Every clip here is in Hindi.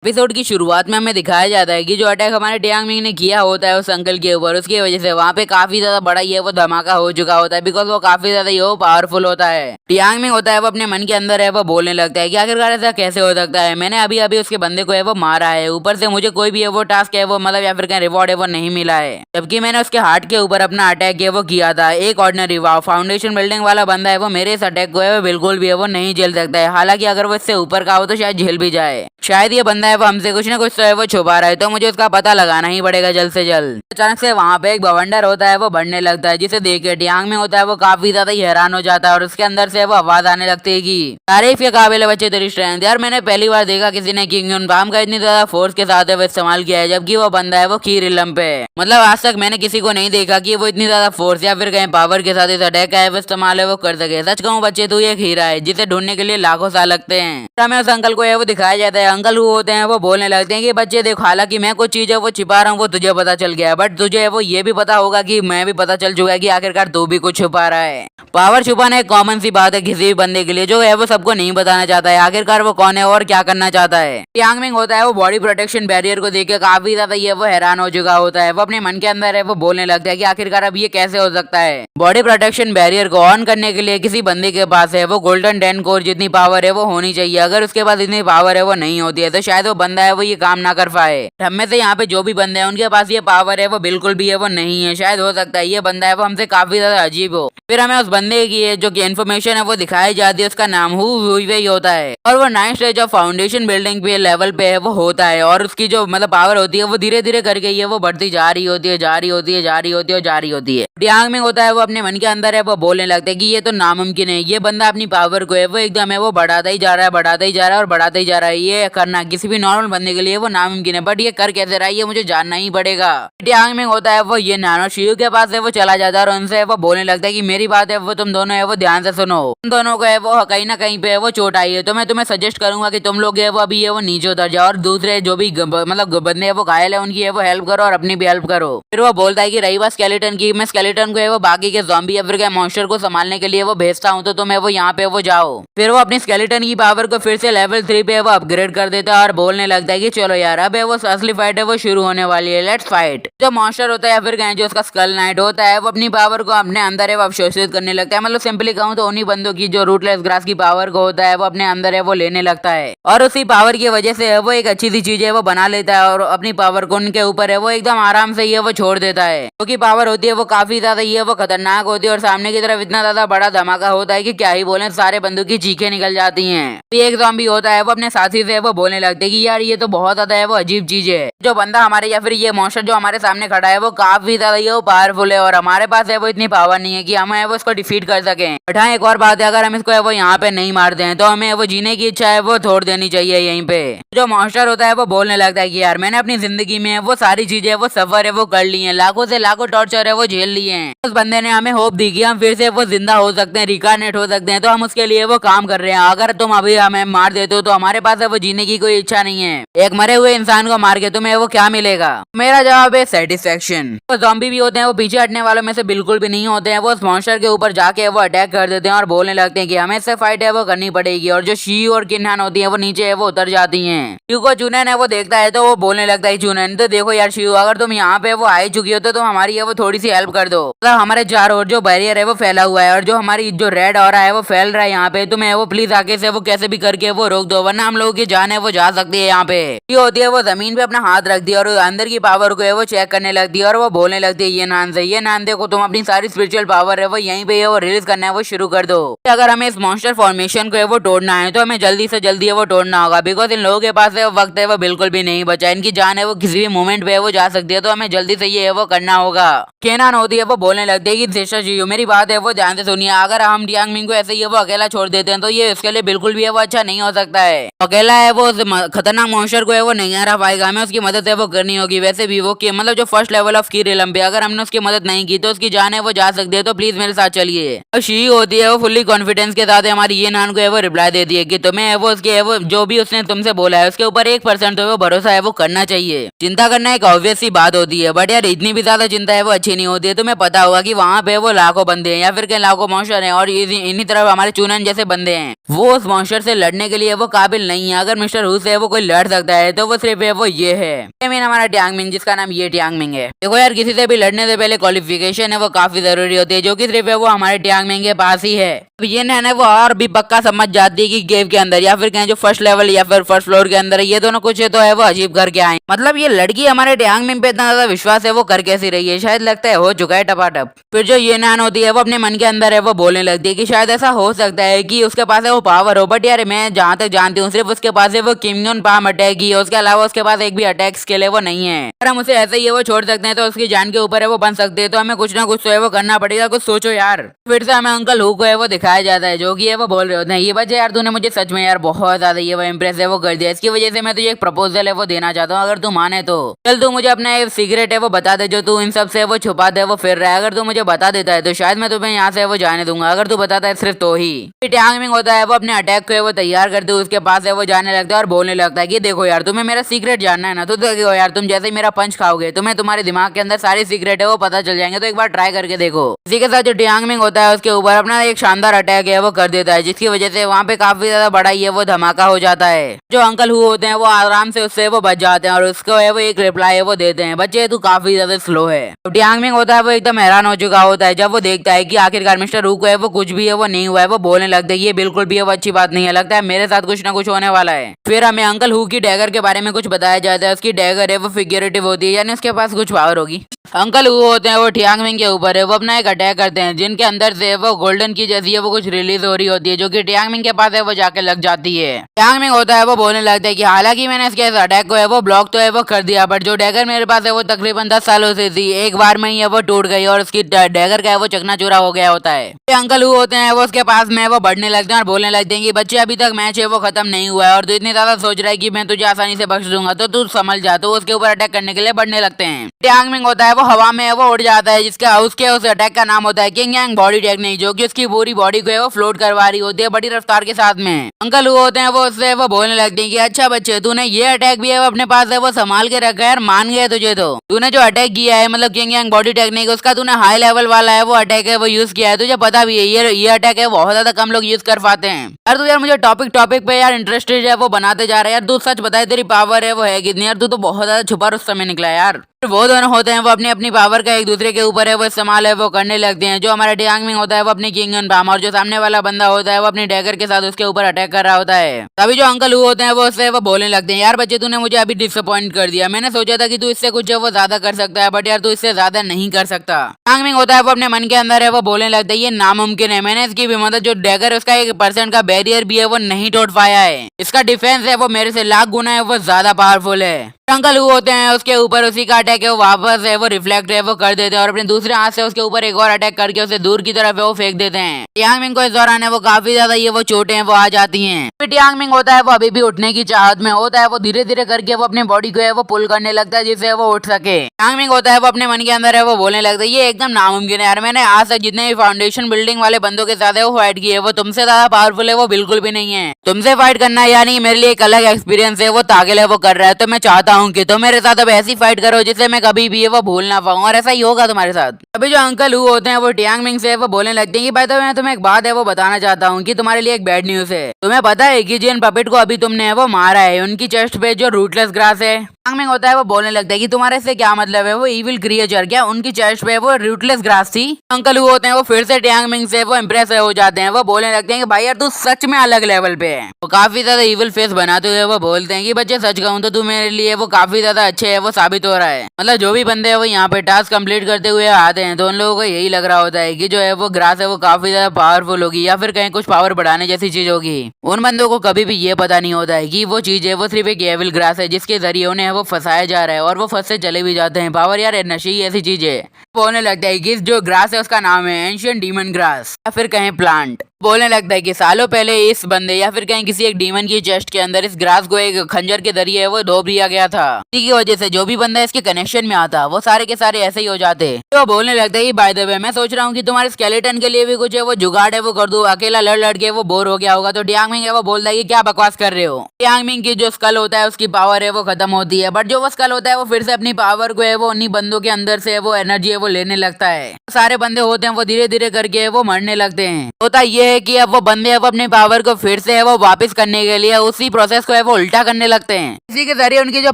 एपिसोड की शुरुआत में हमें दिखाया जाता है कि जो अटैक हमारे टियांग मिंग ने किया होता है उस अंकल के ऊपर, उसकी वजह से वहाँ पे काफी ज्यादा बड़ा ये वो धमाका हो चुका होता है, बिकॉज वो काफी ज्यादा ये वो पावरफुल होता है। टियांग मिंग होता है वो अपने मन के अंदर है वो बोलने लगता है कि आखिरकार ऐसा कैसे हो सकता है, मैंने अभी अभी उसके बंदे को है वो मारा है, ऊपर से मुझे कोई भी है वो टास्क है वो मतलब या फिर कहीं रिवॉर्ड है वो नहीं मिला है, जबकि मैंने उसके हार्ट के ऊपर अपना अटैक है वो किया था। एक ऑर्डिनरी फाउंडेशन बिल्डिंग वाला बंदा है वो मेरे इस अटैक को है वो बिल्कुल भी है वो नहीं झेल सकता है, हालांकि अगर वो इससे ऊपर का हो तो शायद झेल भी जाए। शायद ये बंदा है वो हमसे कुछ ना कुछ तो है वो छुपा रहा है, तो मुझे उसका पता लगाना ही पड़ेगा जल्द से जल्द। अचानक से वहाँ पे एक बवंडर होता है वो बढ़ने लगता है, जिसे देख के टियांग में होता है वो काफी ज्यादा ही हैरान हो जाता है और उसके अंदर से वो आवाज आने लगती है कि तारीफ के काबिल है बच्चे तेरी स्ट्रेंथ। यार मैंने पहली बार देखा किसी ने किंग युन बाम का इतनी ज्यादा फोर्स के साथ है वो इस्तेमाल किया है, जबकि वो बंदा है वो खीर इलम पे। मतलब आज तक मैंने किसी को नहीं देखा कि वो इतनी ज्यादा फोर्स या फिर कहीं पावर के साथ इस अटैक का है वो इस्तेमाल है वो कर सके। सच कहूँ बच्चे तू ये हीरा है जिसे ढूंढने के लिए लाखों साल लगते हैं। हमें उस अंकल को है वो दिखाया जाता है, अंकल वो होते हैं वो बोलने लगते हैं कि बच्चे देखो हालांकि मैं कुछ चीज है वो छिपा रहा हूँ वो तुझे पता चल गया, बट तुझे वो ये भी पता होगा कि मैं भी पता चल चुका है कि आखिरकार तू भी कुछ छुपा रहा है। पावर छुपाना एक कॉमन सी बात है किसी भी बंदे के लिए जो है वो सबको नहीं बताना चाहता है आखिरकार वो कौन है और क्या करना चाहता है। टियांग मिंग होता है वो बॉडी प्रोटेक्शन बैरियर को देख के काफी ज्यादा ये वो हैरान हो चुका होता है, वो अपने मन के अंदर है वो बोलने लगता है कि आखिरकार अब ये कैसे हो सकता है। बॉडी प्रोटेक्शन बैरियर को ऑन करने के लिए किसी बंदे के पास है वो गोल्डन 10 कोर जितनी पावर है वो होनी चाहिए, अगर उसके पास इतनी पावर है वो नहीं होती है तो शायद वो बंदा है वो ये काम ना कर पाए। हम में से यहाँ पे जो भी बंदे हैं उनके पास ये पावर है वो बिल्कुल भी है वो नहीं है, शायद हो सकता है ये बंदा है वो हमसे काफी ज्यादा अजीब हो। फिर हमें उस बंदे की जो की इन्फॉर्मेशन है वो दिखाई जाती है, उसका नाम हुई होता है और वो 9th stage of foundation building पे लेवल पे है वो होता है, और उसकी जो मतलब पावर होती है वो धीरे धीरे करके ये वो बढ़ती जा रही होती है जा रही होती है जा रही होती है जा रही होती है। टियांग मिंग होता है वो अपने मन के अंदर है वो बोलने लगता है कि ये तो नामुमकिन है, ये बंदा अपनी पावर को है वो एकदम है वो बढ़ाता ही जा रहा है बढ़ाता ही जा रहा है और बढ़ाता ही जा रहा है, ये करना किसी भी नॉर्मल बंदे के लिए वो नामुमकिन है, बट ये कर कैसे रहा है ये मुझे जानना ही पड़ेगा। टियांग मिंग होता है वो ये नानो शियू के पास है वो चला जाता है और उनसे वो बोलने लगता है कि मेरी बात है वो तुम दोनों है वो ध्यान से सुनो, तुम दोनों को है वो कहीं ना कहीं पे वो चोट आई है, तो मैं तुम्हें सजेस्ट करूंगा कि तुम लोग है वो अभी है वो नीचे उतर जाओ और दूसरे जो भी मतलब बंदे है वो घायल है उनकी है वो हेल्प करो और अपनी भी हेल्प करो। फिर वो बोलता है कि रही बात स्केलेटन की, मैं स्केलेटन को है वो बाकी के ज़ॉम्बी या फिर के मॉन्स्टर को संभालने के लिए वो भेजता हूँ, तो तुम है वो यहाँ पे वो जाओ। फिर वो अपनी स्केलेटन की पावर को फिर से लेवल 3 पे वो अपग्रेड कर देता है और बोलने लगता है कि चलो यार अब है वो असली फाइट है वो शुरू होने वाली है, लेट्स फाइट। जो मॉन्स्टर होता है या फिर कहें जो उसका स्कल नाइट होता है वो अपनी पावर को अपने अंदर है वो अवशोषित करने लगता है, मतलब सिंपली कहूँ तो उन्हीं बंदों की जो रूटलेस ग्रास की पावर को होता है वो अपने अंदर है वो लेने लगता है, और उसी पावर की वजह से वो एक अच्छी सी चीज है वो बना लेता है और अपनी पावर को उनके ऊपर है वो एकदम आराम से ये वो छोड़ देता है। क्योंकि पावर होती है वो काफी ज्यादा ये वो खतरनाक होती है और सामने की तरफ इतना ज्यादा बड़ा धमाका होता है कि क्या ही बोले, सारे बंदूक की चीखें निकल जाती हैं। एक ज़ॉम्बी होता है वो अपने साथी से वो बोलने लगते हैं कि यार ये तो बहुत ज्यादा है वो अजीब चीज है, जो बंदा हमारे या फिर ये मॉन्स्टर जो हमारे सामने खड़ा है वो काफी ज्यादा ये वो पावरफुल है और हमारे पास है वो इतनी पावर नहीं है कि हम है वो इसको डिफीट कर सके। बट हाँ एक और बात है, अगर हम इसको है वो यहाँ पे नहीं मारते हैं तो हमें वो जीने की इच्छा है वो छोड़ देनी चाहिए यहीं पे। जो मॉन्स्टर होता है वो बोलने लगता है कि यार मैंने अपनी जिंदगी में वो सारी चीजें वो सफर है वो कर ली हैं, लाखों से लाखों टॉर्चर है वो झेल लिए हैं, उस बंदे ने हमें होप दी कि हम फिर से वो जिंदा हो सकते हैं रिकार्नेट हो सकते हैं, तो हम उसके लिए वो काम कर रहे हैं। अगर तुम अभी हमें मार देते हो तो हमारे पास है वो जीने की कोई इच्छा नहीं है, एक मरे हुए इंसान को मार के तुम्हें वो क्या मिलेगा? मेरा जवाब है सेटिस्फेक्शन। तो ज़ॉम्बी भी होते हैं वो पीछे हटने वालों में से बिल्कुल भी नहीं होते हैं, वो उस मॉन्स्टर के ऊपर जाके वो अटैक कर देते हैं और बोलने लगते हैं कि हमें इससे फाइट है वो करनी पड़ेगी, और जो शी और किन्हान होती है वो नीचे है वो उतर जाती है। शिव को चुनैन है वो देखता है तो वो बोलने लगता है चुनैन तो देखो यार शिव अगर तुम यहाँ पे वो आई चुकी हो तो तुम हमारी है वो थोड़ी सी हेल्प कर दो, मतलब हमारे चार और जो बैरियर है वो फैला हुआ है और जो हमारी जो रेड हो रहा है वो फैल रहा है यहाँ पे, तुम्हें वो प्लीज आगे से वो कैसे भी करके वो रोक दो वरना हम लोगों की जान है वो जा सकती है। यहाँ पे ये होती है वो जमीन पे अपना हाथ रख दिया और अंदर की पावर को है वो चेक करने लगती है और वो बोलने लगती है ये नान से ये नान देखो तुम अपनी सारी स्पिरिचुअल पावर है वो यहीं पे वो रिलीज करना है वो शुरू कर दो। अगर हमें इस मॉन्स्टर फॉर्मेशन को है वो तोड़ना है तो हमें जल्दी से जल्दी है वो तोड़ना होगा, बिकॉज इन लोगों के पास है वो वक्त है वो बिल्कुल भी नहीं बचा, इनकी जान है वो किसी भी मोमेंट पे वो जा सकती है, तो हमें जल्दी से ये है वो करना होगा। केनान होती है वो बोलने लगती है कि सिस्टर जी मेरी बात है वो ध्यान से सुनिए, अगर हम टियांग मिंग को ऐसे ही वो अकेला छोड़ देते हैं तो ये इसके लिए बिल्कुल भी है वो अच्छा नहीं हो सकता है, अकेला है वो खतरनाक मॉन्स्टर को है वो नहीं हरा पाएगा, हमें उसकी मदद है वो करनी होगी। वैसे भी वो मतलब जो फर्स्ट लेवल ऑफ की रिलम पे अगर हमने उसकी मदद नहीं की तो उसकी जान है वो जा सकती है, तो प्लीज मेरे साथ चलिए। और शी होती है वो फुल्ली कॉन्फिडेंस के साथ हमारी ये नान को है वो रिप्लाई देती है कि तुम्हें है वो उसके है वो जो भी उसने तुमसे बोला है उसके ऊपर 1% तो वो भरोसा है वो करना चाहिए। चिंता करना एक ऑब्वियस सी बात होती है, बट यार इतनी भी ज्यादा चिंता है वो अच्छी नहीं होती है। तुम्हें पता होगा कि वहाँ पे वो लाखों बंदे हैं या फिर कई लाखों मॉन्स्टर हैं और इन्हीं तरफ हमारे चुनन जैसे बंदे हैं, वो उस मॉन्स्टर से लड़ने के लिए वो काबिल नहीं है। अगर मिस्टर हु से वो वो कोई लड़ सकता है तो वो सिर्फ है वो ये है I mean हमारा टियांग मिंग, जिसका नाम ये टियांग मिंग है। देखो यार, किसी से भी लड़ने से पहले क्वालिफिकेशन है वो काफी जरूरी होती है, जो कि सिर्फ है वो हमारे टियांग मिंग के पास ही है। अब ये ना वो और भी पक्का समझ जाती है कि केव के अंदर या फिर कहीं जो फर्स्ट लेवल या फिर फर्स्ट फ्लोर के अंदर है, ये दोनों कुछ है तो है वो अजीब करके आए। मतलब ये लड़की हमारे टियांग मिंग पे इतना ज्यादा विश्वास है वो कर कैसी रही है, शायद लगता है हो चुका है टपाटप। फिर जो ये नान होती है वो अपने मन के अंदर है वो बोलने लगती है कि शायद ऐसा हो सकता है कि उसके पास है वो पावर हो, बट यार मैं जहाँ तक जानती हूँ सिर्फ उसके पास है वो किंगन पाम अटैक ही है, उसके अलावा उसके पास एक भी अटैक स्किल है वो नहीं है। अगर हम उसे ऐसे ही है वो छोड़ सकते हैं तो उसकी जान के ऊपर है वो बन सकते हैं, तो हमें कुछ ना कुछ तो है वो करना पड़ेगा, कुछ सोचो यार। फिर से हमें अंकल हू को है वो दिखाया जाता है, जो कि है वो बोल रहे होते हैं ये बच्चे यार तूने मुझे सच में यार बहुत ज्यादा ये वो इम्प्रेस है वो कर दिया, इसकी वजह से मैं तुझे एक प्रपोजल है वो देना चाहता हूँ, अगर तू माने तो चल तू मुझे अपना एक सीक्रेट है वो बता दे जो तू इन सब से वो छुपा दे वो फिर रहा है, अगर तू मुझे बता देता है तो शायद मैं तुम्हें यहाँ से वो जाने दूंगा, अगर तू बताता है सिर्फ तो ही। टियांग मिंग होता है वो अपने अटैक को है वो तैयार करते हुए उसके पास है वो जाने लगता है और बोलने लगता है कि देखो यार तुम्हें मेरा सीक्रेट जानना है ना, तो देखो यार तुम जैसे ही मेरा पंच खाओगे तुम्हें तुम्हारे दिमाग के अंदर सारी सीक्रेट है वो पता चल जाएंगे, तो एक बार ट्राई करके देखो। इसी के साथ जो टियांग मिंग होता है उसके ऊपर अपना एक शानदार अटैक है वो कर देता है, जिसकी वजह से वहाँ पे काफी ज्यादा बड़ा ये वो धमाका हो जाता है। जो अंकल हु होते हैं वो आराम से उससे वो बच जाते हैं और उसको है वो एक रिप्लाई है वो देते हैं, बच्चे तू काफी ज्यादा स्लो है। तो टियांग मिंग होता है वो एकदम हैरान हो चुका होता है जब वो देखता है कि आखिरकार मिस्टर हु को है वो कुछ भी है वो नहीं हुआ है, वो बोलने लगता है ये बिल्कुल भी है वो अच्छी बात नहीं है, लगता है मेरे साथ कुछ ना कुछ होने वाला है। फिर हमें अंकल हु की डैगर के बारे में कुछ बताया जाता है, उसकी डैगर है वो फिगरेटिव होती है, यानी उसके पास कुछ पावर होगी। अंकल हु होते हैं वो टियांग मिंग के ऊपर है वो अपना एक अटैक करते हैं, जिनके अंदर से वो गोल्डन की जैसी है वो कुछ रिलीज हो रही होती है, जो कि टियांग मिंग के पास है वो जाके लग जाती है। टियांग मिंग होता है वो बोलने लगता है कि हालांकि मैंने इसके अटैक को है वो ब्लॉक तो है वो कर दिया, बट जो डैगर मेरे पास है वो तकरीबन 10 सालों से थी, एक बार में ही है वो टूट गई और उसकी डैगर का है वो चकनाचूरा हो गया होता है। अंकल हु होते हैं वो उसके पास में वो बढ़ने लगते हैं और बोलने लगते हैं कि बच्चे अभी तक मैच है वो खत्म नहीं हुआ है और तू इतनी ज्यादा सोच रहा है कि मैं तुझे आसानी से बख्श दूंगा, तो तू समझ जा। तो उसके ऊपर अटैक करने के लिए बढ़ने लगते हैं। टियांग मिंग होता है वो हवा में वो उड़ जाता है, जिसका उसके उस अटैक का नाम होता है किंग यांग बॉडी टेक्निक, जो कि उसकी पूरी बॉडी को है वो फ्लोट करवा रही होती है बड़ी रफ्तार के साथ में। अंकल हु होते हैं वो उससे वो बोलने लगते हैं कि अच्छा बच्चे तूने ये अटैक भी है वो अपने पास है वो संभाल के रखा है यार, मान गया तुझे, तो तूने जो अटैक किया है मतलब किंग यांग बॉडी टेक्निक उसका तूने हाई लेवल वाला है वो अटैक है वो यूज किया है, तुझे पता भी है ये अटैक है बहुत ज्यादा कम लोग यूज कर पाते हैं। यार तू यार मुझे टॉपिक पे यार इंटरेस्टेड है वो बनाते जा रहा है यार, तू सच बताए तेरी पावर है वो है कितनी यार, तू तो बहुत ज्यादा छुपा रुस्तम में निकला यार। वो दोनों होते हैं वो अपनी अपनी पावर का एक दूसरे के ऊपर है वो इस्तेमाल है वो करने लगते हैं। जो हमारा टियांग मिंग होता है वो अपनी किंगन पाम और जो सामने वाला बंदा होता है वो अपनी डैगर के साथ उसके ऊपर अटैक कर रहा होता है। तभी जो अंकल हु होते हैं वो उससे वो बोलने लगते हैं यार बच्चे तूने मुझे अभी डिसअपॉइंट कर दिया, मैंने सोचा था कि तू इससे कुछ है वो ज्यादा कर सकता है, बट यार तू इससे ज्यादा नहीं कर सकता। टियांग मिंग होता है वो अपने मन के अंदर है वो बोलने लगता है ये नामुमकिन है, मैंने इसकी भी मतलब जो डैगर उसका 1% का बैरियर भी है वो नहीं तोड़ पाया है, इसका डिफेंस है वो मेरे से लाख गुना है वो ज्यादा पावरफुल है। अंकल हु होते हैं उसके ऊपर उसी का अटैक है वो वापस है वो रिफ्लेक्ट है वो कर देते हैं और अपने दूसरे हाथ से उसके ऊपर एक और अटैक करके उसे दूर की तरफ है वो फेंक देते हैं। टियांग मिंग को इस दौरान है वो काफी ज्यादा ये वो चोटें हैं वो आ जाती हैं। फिर टियांग मिंग होता है वो अभी भी उठने की चाहत में होता है, वो धीरे धीरे करके वो अपनी बॉडी को है वो पुल करने लगता है जिससे वो उठ सके। टियांग मिंग होता है वो अपने मन के अंदर है वो बोलने लगता है ये एकदम नामुमकिन है यार, मैंने आज तक जितने भी फाउंडेशन बिल्डिंग वाले बंदों के साथ है वो फाइट की है वो तुमसे ज्यादा पावरफुल है वो बिल्कुल भी नहीं है, तुमसे फाइट करना यानी मेरे लिए एक अलग एक्सपीरियंस है वो तागिल है वो कर रहा है, तो मैं चाहता हूँ कि तुम मेरे साथ अब ऐसी फाइट करो जिससे मैं कभी भी वो भूल ना पाऊं, और ऐसा ही होगा तुम्हारे साथ। अभी जो अंकल हु होते हैं वो टियांग मिंग से वो बोलने लगते हैं कि भाई तो मैं तुम्हें एक बात है वो बताना चाहता हूँ कि तुम्हारे लिए एक बैड न्यूज है। तुम्हें पता है कि जिन पपेट को अभी तुमने वो मारा है उनकी चेस्ट पे जो रूटलेस ग्रास है। टियांग मिंग होता है वो बोलने लगता है कि तुम्हारे से क्या मतलब है, वो इविल क्रिएचर क्या उनकी चेस्ट पे वो रूटलेस ग्रास थी। अंकल हु होते हैं वो फिर से टियांग मिंग से वो इम्प्रेस हो जाते हैं, वो बोलने लगते हैं कि भाई यार तू सच में अलग लेवल पे है। वो काफी ज्यादा इविल फेस बनाते हुए वो बोलते हैं कि बच्चे सच कहूँ तो तू मेरे लिए वो काफी ज्यादा अच्छे है वो साबित हो रहा है, मतलब जो भी बंदे हैं वो यहाँ पे टास्क कंप्लीट करते हुए आते हैं तो उन लोगों को यही लग रहा होता है कि जो है वो ग्रास है वो काफी ज्यादा पावरफुल होगी या फिर कहीं कुछ पावर बढ़ाने जैसी चीज होगी। उन बंदों को कभी भी ये पता नहीं होता है कि वो चीज है वो सिर्फ एक एविल ग्रास है जिसके जरिए उन्हें वो फंसाया जा रहा है और वो फंसते चले भी जाते हैं। पावर यार नशे ऐसी चीज है। बोलने लगता है कि जो ग्रास है उसका नाम है एंशिएंट डीमन ग्रास या फिर कहीं प्लांट। बोलने लगता है कि सालों पहले इस बंदे या फिर कहीं किसी एक डीमन की चेस्ट के अंदर इस ग्रास को एक खंजर के जरिए वो डोब दिया गया था, इसी की वजह से जो भी बंदा इसके कनेक्शन में आता वो सारे के सारे ऐसे ही हो जाते। तो बोलने लगता है बाय द वे मैं सोच रहा हूँ कि तुम्हारे स्केलेटन के लिए भी कुछ है वो जुगाड़ है वो कर दूं, अकेला लड़ के वो बोर हो गया होगा। तो टियांग मिंग है वो बोलता है कि क्या बकवास कर रहे हो। टियांग मिंग की जो स्कल होता है उसकी पावर है वो खत्म होती है, बट जो वो स्कल होता है वो फिर से अपनी पावर को है वो उन्हीं बंदों के अंदर से वो एनर्जी है वो लेने लगता है। सारे बंदे होते हैं वो धीरे धीरे करके वो मरने लगते हैं। होता ये है कि अब वो बंदे अब अपने पावर को फिर से है वो वापस करने के लिए उसी प्रोसेस को है वो उल्टा करने लगते हैं। इसी के जरिए उनकी जो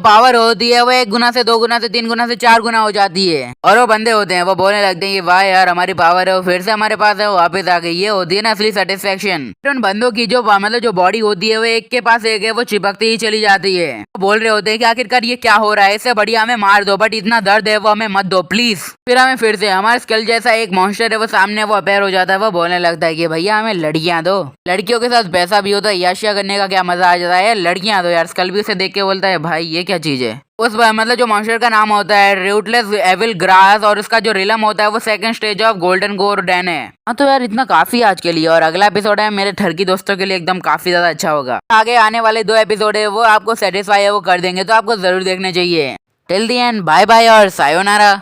पावर होती है वो 1 गुना से 2 गुना से 3 गुना से 4 गुना हो जाती है। और वो बंदे होते हैं वो बोलने लगते हैं कि वाह यार हमारी पावर है वो फिर से हमारे पास है वो वापस आ गई। ये होती है ना असली सेटिस्फेक्शन। उन बंदों की जो मतलब जो बॉडी होती है वो एक के पास एक है वो चिपकती ही चली जाती है। वो बोल रहे होते हैं कि आखिरकार ये क्या हो रहा है, इससे बढ़िया हमें मार दो, बट इतना दर्द है वो हमें मत दो प्लीज। फिर हमें फिर से हमारे स्कल जैसा एक मॉन्स्टर है वो सामने वो अपेयर हो जाता है। वो बोलने लगता है कि भैया हमें लड़कियां दो, लड़कियों के साथ पैसा भी होता है, याशिया करने का क्या मजा आ जाता है, लड़कियां दो यार। स्कल भी उसे देख के बोलता है भाई ये क्या चीज है। उस मतलब जो मॉन्स्टर का नाम होता है रूटलेस एविल ग्रास और उसका जो रिलम होता है वो second stage of golden Gordon है। हाँ तो यार इतना काफी आज के लिए, और अगला एपिसोड है मेरे ठरकी दोस्तों के लिए एकदम काफी ज्यादा अच्छा होगा। आगे आने वाले 2 एपिसोड है वो आपको सेटिस्फाई है वो कर देंगे, तो आपको जरूर देखने चाहिए। Till the end bye bye और सायोनारा।